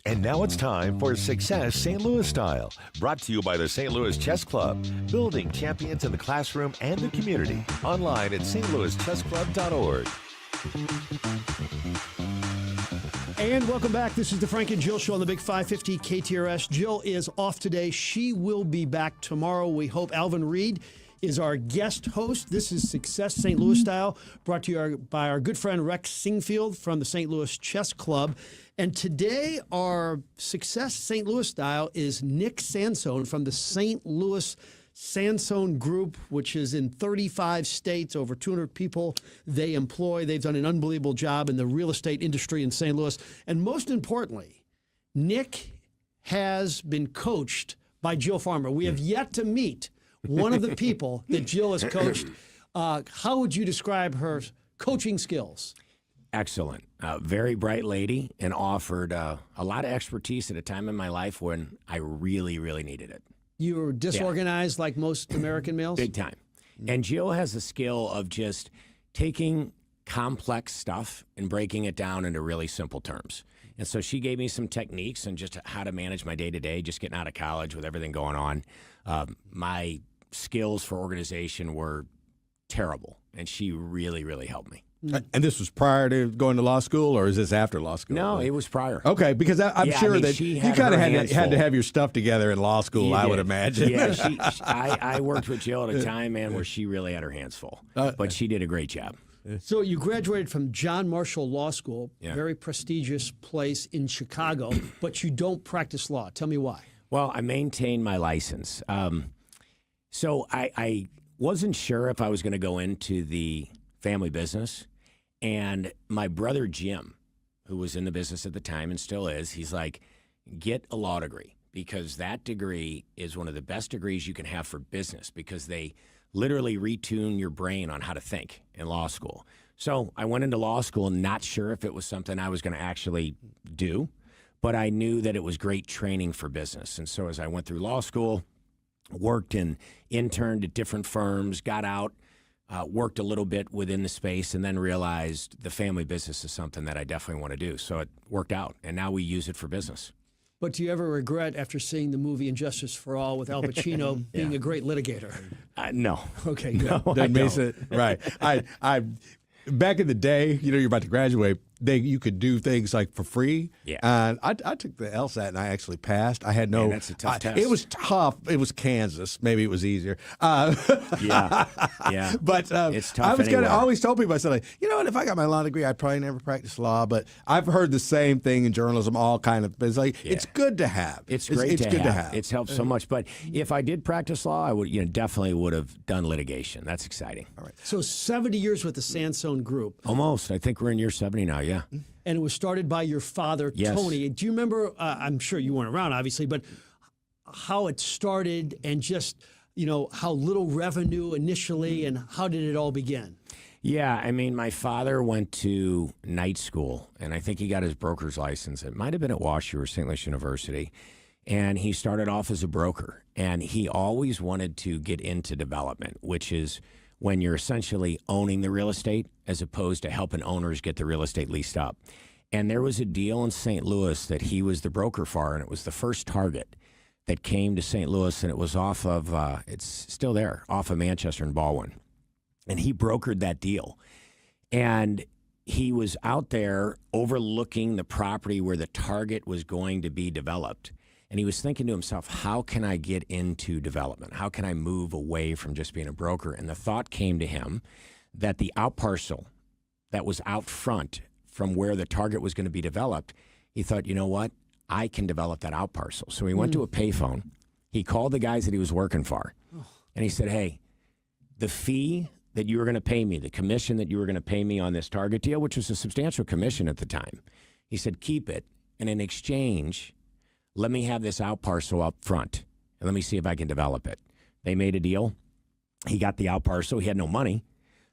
And now it's time for Success St. Louis Style, brought to you by the St. Louis Chess Club, building champions in the classroom and the community. Online at stlouischessclub.org. And welcome back. This is the Frank and Jill Show on the Big 550 KTRS. Jill is off today. She will be back tomorrow. We hope. Alvin Reed is our guest host. This is Success St. Louis Style, brought to you by our good friend Rex Singfield from the St. Louis Chess Club. And today, our Success St. Louis Style is Nick Sansone from the St. Louis Sansone Group, which is in 35 states, over 200 people they employ. They've done an unbelievable job in the real estate industry in St. Louis. And most importantly, Nick has been coached by Jill Farmer. We have yet to meet one of the people that Jill has coached. How would you describe her coaching skills? Excellent. Very bright lady, and offered a lot of expertise at a time in my life when I really, really needed it. You were disorganized like most American males? Big time. And Jill has a skill of just taking complex stuff and breaking it down into really simple terms. And so she gave me some techniques and just how to manage my day-to-day, just getting out of college with everything going on. My skills for organization were terrible, and she really, really helped me. And this was prior to going to law school, or is this after law school? No, it was prior. Okay, because I'm sure that you kind of had to have your stuff together in law school, I would imagine. Yeah, I worked with Jill at a time, man, where she really had her hands full. But she did a great job. So you graduated from John Marshall Law School, Yeah. very prestigious place in Chicago, but you don't practice law. Tell me why. Well, I maintained my license. So I wasn't sure if I was going to go into the family business. And my brother Jim, who was in the business at the time and still is, he's like, get a law degree, because that degree is one of the best degrees you can have for business, because they literally retune your brain on how to think in law school. So I went into law school not sure if it was something I was going to actually do, but I knew that it was great training for business. And so as I went through law school, worked and interned at different firms, got out, worked a little bit within the space, and then realized the family business is something that I definitely want to do. So it worked out, and now we use it for business. But do you ever regret, after seeing the movie Injustice for All with Al Pacino, being a great litigator? No. Okay, good. No, That makes it right. I back in the day, you're about to graduate. You could do things like for free. Yeah. And I took the LSAT and I actually passed. I had no. Man, that's a tough test. It was tough. It was Kansas. Maybe it was easier. Yeah. But It's tough I was anywhere. I always told people, I said, like, you know what? If I got my law degree, I'd probably never practice law. But I've heard the same thing in journalism. All kind of. It's like it's good to have. It's great it's to good have. to have. It's helped so much. But if I did practice law, I would, definitely would have done litigation. That's exciting. All right. So 70 years with the Sansone Group. Almost. I think we're in year 70 now. Yeah. And it was started by your father, Yes. Tony. Do you remember, I'm sure you weren't around, obviously, but how it started and just, how little revenue initially, and how did it all begin? Yeah, I mean, my father went to night school, and I think he got his broker's license. It might have been at WashU or St. Louis University. And he started off as a broker, and he always wanted to get into development, which is when you're essentially owning the real estate as opposed to helping owners get the real estate leased up. And there was a deal in St. Louis that he was the broker for, and it was the first target that came to St. Louis, and it was off of, it's still there, off of Manchester and Baldwin. And he brokered that deal. And he was out there overlooking the property where the target was going to be developed. And he was thinking to himself, how can I get into development? How can I move away from just being a broker? And the thought came to him that the out-parcel that was out front from where the target was going to be developed, he thought, you know what? I can develop that out-parcel. So he went to a payphone. He called the guys that he was working for. And he said, hey, the fee that you were going to pay me, the commission that you were going to pay me on this target deal, which was a substantial commission at the time, he said, keep it. And in exchange, let me have this out parcel up front, and let me see if I can develop it. They made a deal. He got the out parcel. He had no money,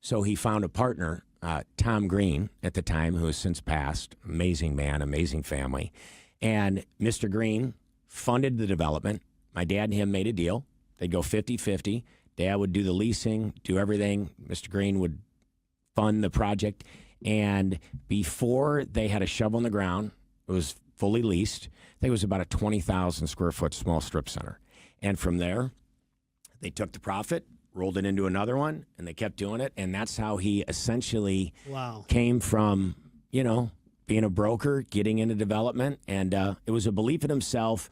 so he found a partner, Tom Green, at the time, who has since passed. Amazing man, amazing family. And Mr. Green funded the development. My dad and him made a deal. They'd go 50-50. Dad would do the leasing, do everything. Mr. Green would fund the project. And before they had a shovel in the ground, it was fully leased. I think it was about a 20,000 square foot small strip center. And from there, they took the profit, rolled it into another one, and they kept doing it. And that's how he essentially came from, being a broker, getting into development. And it was a belief in himself,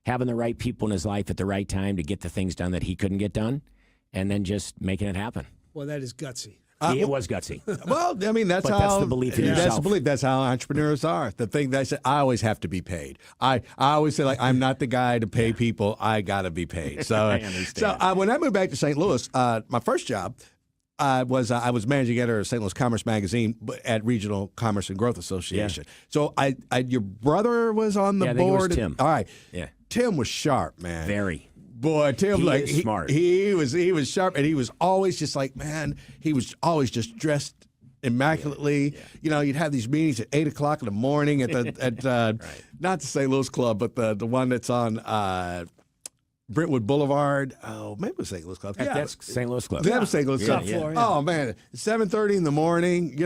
having the right people in his life at the right time to get the things done that he couldn't get done, and then just making it happen. Well, that is gutsy. It was gutsy. Well, I mean, that's But how. that's the belief in That's yourself. the belief. That's how entrepreneurs are. The thing that I said, I always have to be paid. I always say, like, I'm not the guy to pay people. I got to be paid. So, I understand. So when I moved back to St. Louis, my first job I was managing editor of St. Louis Commerce Magazine at Regional Commerce and Growth Association. Yeah. So your brother was on the Yeah, I think it was board. Tim. All right. Yeah. Tim was sharp, man. Very. Boy, Tim, He is smart. He was sharp, and he was always just like, man, he was always just dressed immaculately. Yeah. You'd have these meetings at 8:00 in the morning at not the St. Louis Club, but the one that's on Brentwood Boulevard. Oh, maybe it was St. Louis Club. That's St. Louis Club. That was St. Louis Club. Yeah. Oh man, 7:30 in the morning.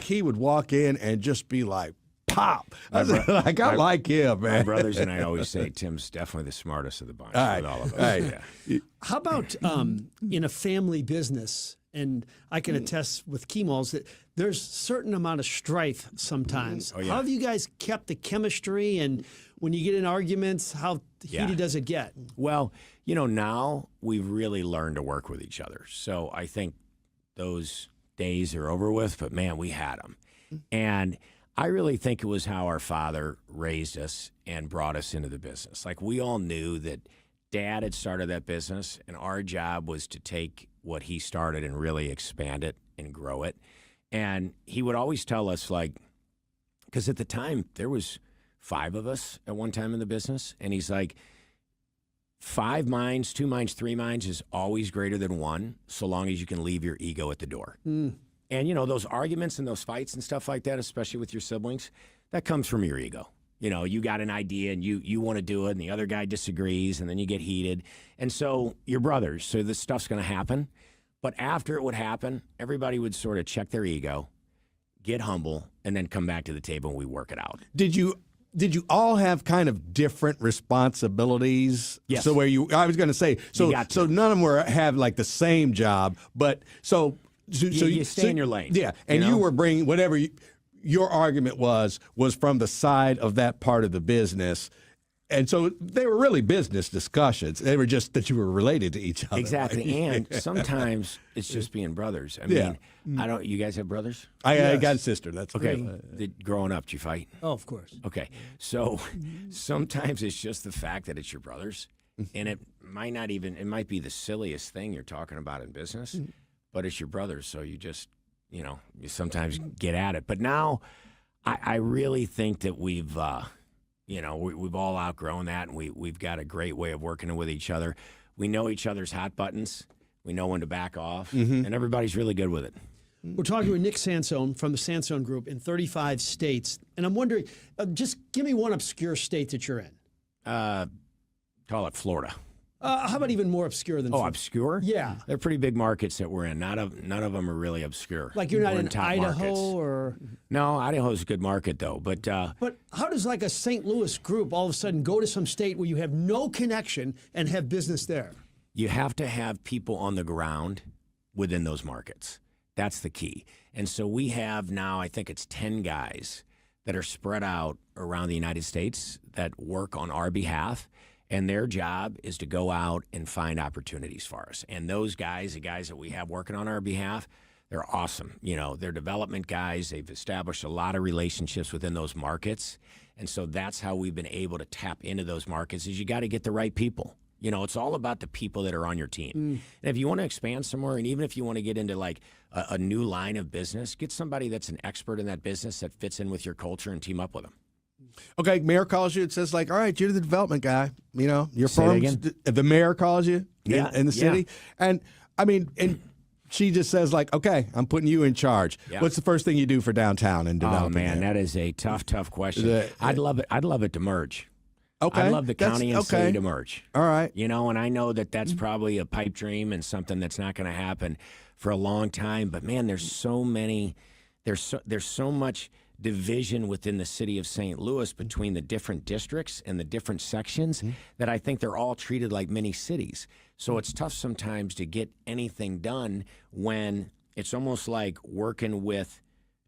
He would walk in and just be like, pop. I like him, man. My brothers and I always say Tim's definitely the smartest of the bunch. All right. With all of us. All right. Yeah. How about in a family business? And I can attest with Kemal's that there's a certain amount of strife sometimes. Oh, yeah. How have you guys kept the chemistry? And when you get in arguments, how heated does it get? Well, now we've really learned to work with each other. So I think those days are over with, but man, we had them. And I really think it was how our father raised us and brought us into the business. Like, we all knew that Dad had started that business, and our job was to take what he started and really expand it and grow it. And he would always tell us, like, because at the time there was 5 of us at one time in the business, and he's like, 5 minds, 2 minds, 3 minds is always greater than 1, so long as you can leave your ego at the door. And, those arguments and those fights and stuff like that, especially with your siblings, that comes from your ego. You got an idea and you want to do it, and the other guy disagrees, and then you get heated. And so you're brothers, so this stuff's going to happen. But after it would happen, everybody would sort of check their ego, get humble, and then come back to the table and we work it out. Did you all have kind of different responsibilities? Yes. So I was going to say, so none of them have like the same job, but so you stay in your lane. Yeah, and you were bringing whatever your argument was from the side of that part of the business. And so they were really business discussions. They were just that you were related to each other. Exactly. Right? And sometimes it's just being brothers. I mean, you guys have brothers? I got a sister. That's okay. Growing up, did you fight? Oh, of course. Okay. So sometimes it's just the fact that it's your brothers. And it might be the silliest thing you're talking about in business, but it's your brothers. So you just, you sometimes get at it. But now I really think that we've all outgrown that, and we've got a great way of working with each other. We know each other's hot buttons. We know when to back off, and everybody's really good with it. We're talking with Nick Sansone from the Sansone Group in 35 states. And I'm wondering, just give me one obscure state that you're in. Call it Florida. How about even more obscure than Florida? Obscure? Yeah. They're pretty big markets that we're in. None of them are really obscure. Like you're not We're in top Idaho markets. or... No, Idaho's a good market, though. But how does like a St. Louis group all of a sudden go to some state where you have no connection and have business there? You have to have people on the ground within those markets. That's the key. And so we have now, I think it's 10 guys that are spread out around the United States that work on our behalf. And their job is to go out and find opportunities for us. And those guys, the guys that we have working on our behalf, they're awesome. They're development guys. They've established a lot of relationships within those markets. And so that's how we've been able to tap into those markets, is you got to get the right people. It's all about the people that are on your team. And if you want to expand somewhere, and even if you want to get into like a new line of business, get somebody that's an expert in that business that fits in with your culture and team up with them. Okay, mayor calls you and says, like, all right, you're the development guy. Your Say firm. that again? The mayor calls you in the city. Yeah. And, and she just says, like, okay, I'm putting you in charge. Yeah. What's the first thing you do for downtown and developing? Oh, man, that is a tough question. I'd love it to merge. Okay. I'd love the county and city to merge. All right. And I know that that's probably a pipe dream and something that's not going to happen for a long time. But, man, there's so much division within the city of St. Louis between the different districts and the different sections that I think they're all treated like mini cities. So it's tough sometimes to get anything done when it's almost like working with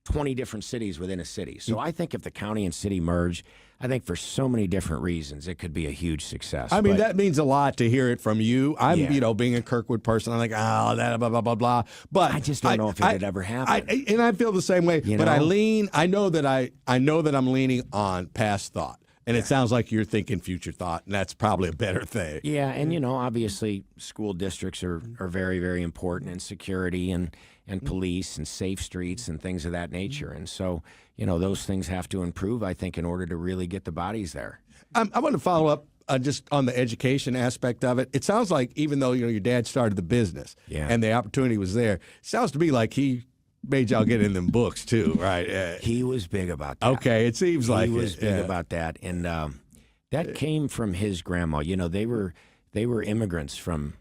20 different cities within a city. So I think if the county and city merge, I think for so many different reasons, it could be a huge success. I mean, that means a lot to hear it from you. I'm, Yeah. Being a Kirkwood person, I'm like, oh, that blah, blah, blah, blah. But I just don't know if it would ever happen. And I feel the same way. You But know? I know that I'm leaning on past thought. And it sounds like you're thinking future thought, and that's probably a better thing. Yeah, and obviously school districts are very, very important, and security and police and safe streets and things of that nature. And so, those things have to improve, I think, in order to really get the bodies there. I want to follow up just on the education aspect of it. It sounds like even though your dad started the business and the opportunity was there, it sounds to me like he made y'all get in them books too, right? He was big about that. Okay, it seems like he was it. big about that, and that came from his grandma. They were immigrants from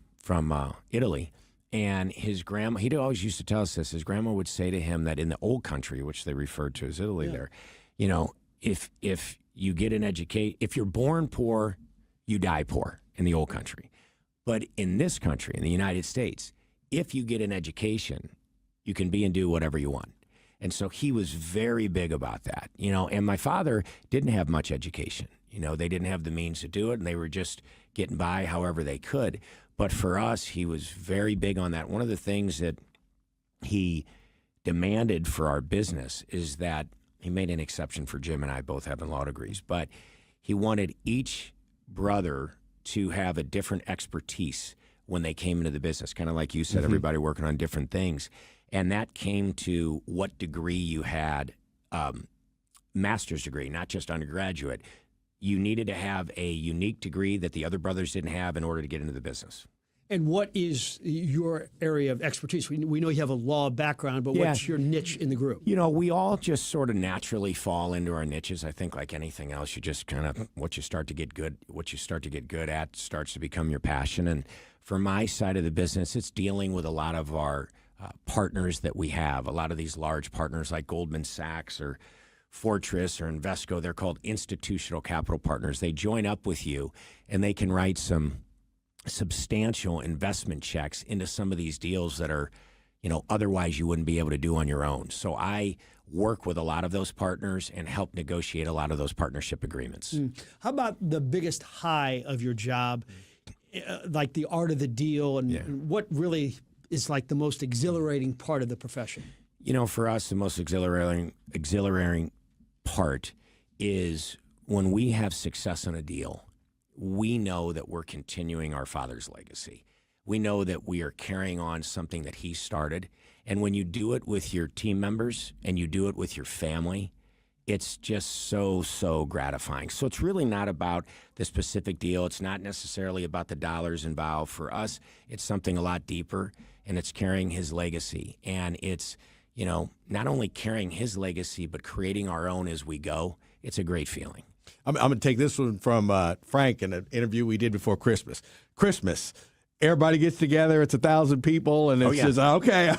Italy, and his grandma. He always used to tell us this. His grandma would say to him that in the old country, which they referred to as Italy, there, if you get an if you're born poor, you die poor in the old country, but in this country, in the United States, if you get an education, you can be and do whatever you want. And so he was very big about that, and my father didn't have much education. They didn't have the means to do it, and they were just getting by however they could. But for us, he was very big on that. One of the things that he demanded for our business is that he made an exception for Jim and I both having law degrees, but he wanted each brother to have a different expertise when they came into the business, kind of like you said, everybody working on different things. And that came to what degree you had, master's degree, not just undergraduate. You needed to have a unique degree that the other brothers didn't have in order to get into the business. And what is your area of expertise? We know you have a law background, but what's your niche in the group? We all just sort of naturally fall into our niches. I think like anything else, you just kind of what you start to get good at starts to become your passion. And for my side of the business, it's dealing with a lot of our partners that we have. A lot of these large partners like Goldman Sachs or Fortress or Invesco, they're called institutional capital partners. They join up with you and they can write some substantial investment checks into some of these deals that are, otherwise you wouldn't be able to do on your own. So I work with a lot of those partners and help negotiate a lot of those partnership agreements. How about the biggest high of your job, like the art of the deal, and what really is like the most exhilarating part of the profession? For us, the most exhilarating part is when we have success on a deal, we know that we're continuing our father's legacy. We know that we are carrying on something that he started. And when you do it with your team members and you do it with your family, it's just so gratifying. So it's really not about the specific deal. It's not necessarily about the dollars involved. For us, it's something a lot deeper, and it's carrying his legacy. And it's, not only carrying his legacy, but creating our own as we go. It's a great feeling. I'm going to take this one from Frank in an interview we did before Christmas. Everybody gets together. It's 1,000 people, and it's just, okay.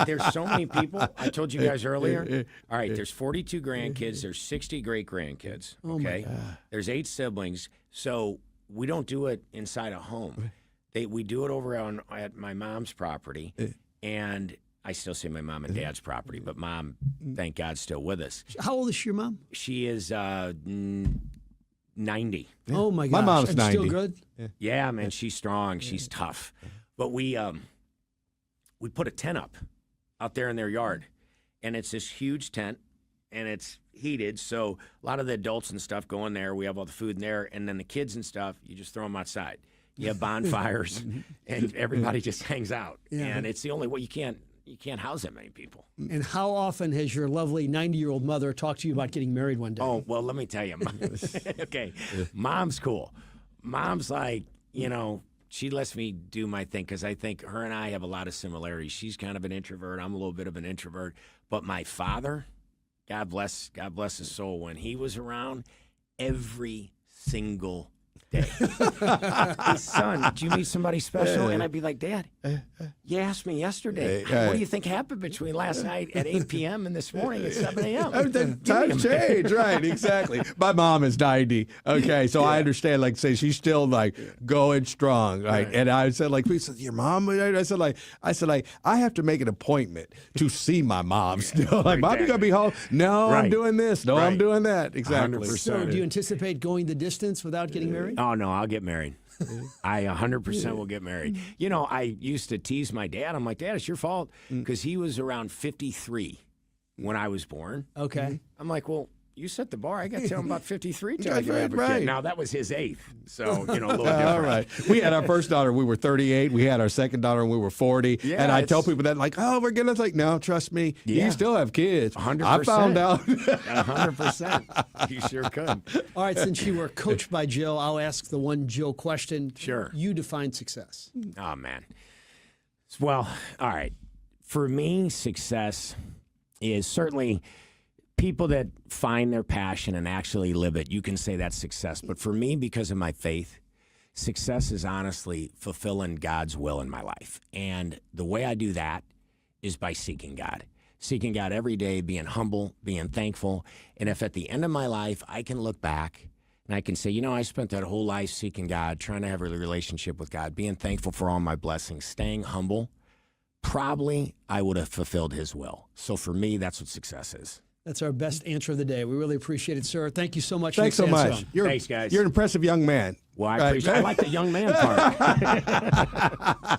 There's so many people. I told you guys earlier. All right, there's 42 grandkids. There's 60 great-grandkids, okay? There's 8 siblings. So we don't do it inside a home. We do it over at my mom's property, and I still say my mom and dad's property, but Mom, thank God, still with us. How old is your mom? She is 90. Oh, my gosh. My mom's and 90. Still good? Yeah, man, she's strong. She's tough. But we put a tent up out there in their yard, and it's this huge tent, and it's heated. So a lot of the adults and stuff go in there. We have all the food in there, and then the kids and stuff, you just throw them outside. You have bonfires, and everybody just hangs out. Yeah. And it's the only way. You can't house that many people. And how often has your lovely 90-year-old mother talked to you about getting married one day? Oh, well, let me tell you. Okay, Mom's cool. Mom's like, she lets me do my thing because I think her and I have a lot of similarities. She's kind of an introvert. I'm a little bit of an introvert. But my father, God bless his soul, when he was around, every single day. Hey, son, did you meet somebody special? And I'd be like, Dad, you asked me yesterday. What do you think happened between last night at 8 p.m. and this morning at 7 a.m.? Times change, right? Exactly. My mom is 90. Okay, so I understand. Like, say she's still like going strong, right? And I said, like, we said, your mom. I said, I have to make an appointment to see my mom still. Like, Mom, you gonna be home? No, I'm doing this. No, I'm doing that. Exactly. 100%. So, do you anticipate going the distance without getting married? Oh, no, I'll get married. I 100% will get married. You know, I used to tease my dad. I'm like, Dad, it's your fault, because he was around 53 when I was born. Okay. I'm like, well, you set the bar. I got to tell him about 53 till I can have a kid. Now, that was his 8th, so, you know, a little different. All right. We had our first daughter when we were 38. We had our second daughter when we were 40. Yeah, and I tell people that, like, oh, we're going to, like, no, trust me. Yeah. You still have kids. 100%. I found out. 100%. You sure could. All right, since you were coached by Jill, I'll ask the one Jill question. Sure. You define success. Oh, man. Well, all right. For me, success is certainly people that find their passion and actually live it. You can say that's success. But for me, because of my faith, success is honestly fulfilling God's will in my life. And the way I do that is by seeking God. Seeking God every day, being humble, being thankful. And if at the end of my life I can look back and I can say, you know, I spent that whole life seeking God, trying to have a relationship with God, being thankful for all my blessings, staying humble, probably I would have fulfilled his will. So for me, that's what success is. That's our best answer of the day. We really appreciate it, sir. Thank you so much. Thanks so much. Thanks, guys. You're an impressive young man. Well, I appreciate I like the young man part.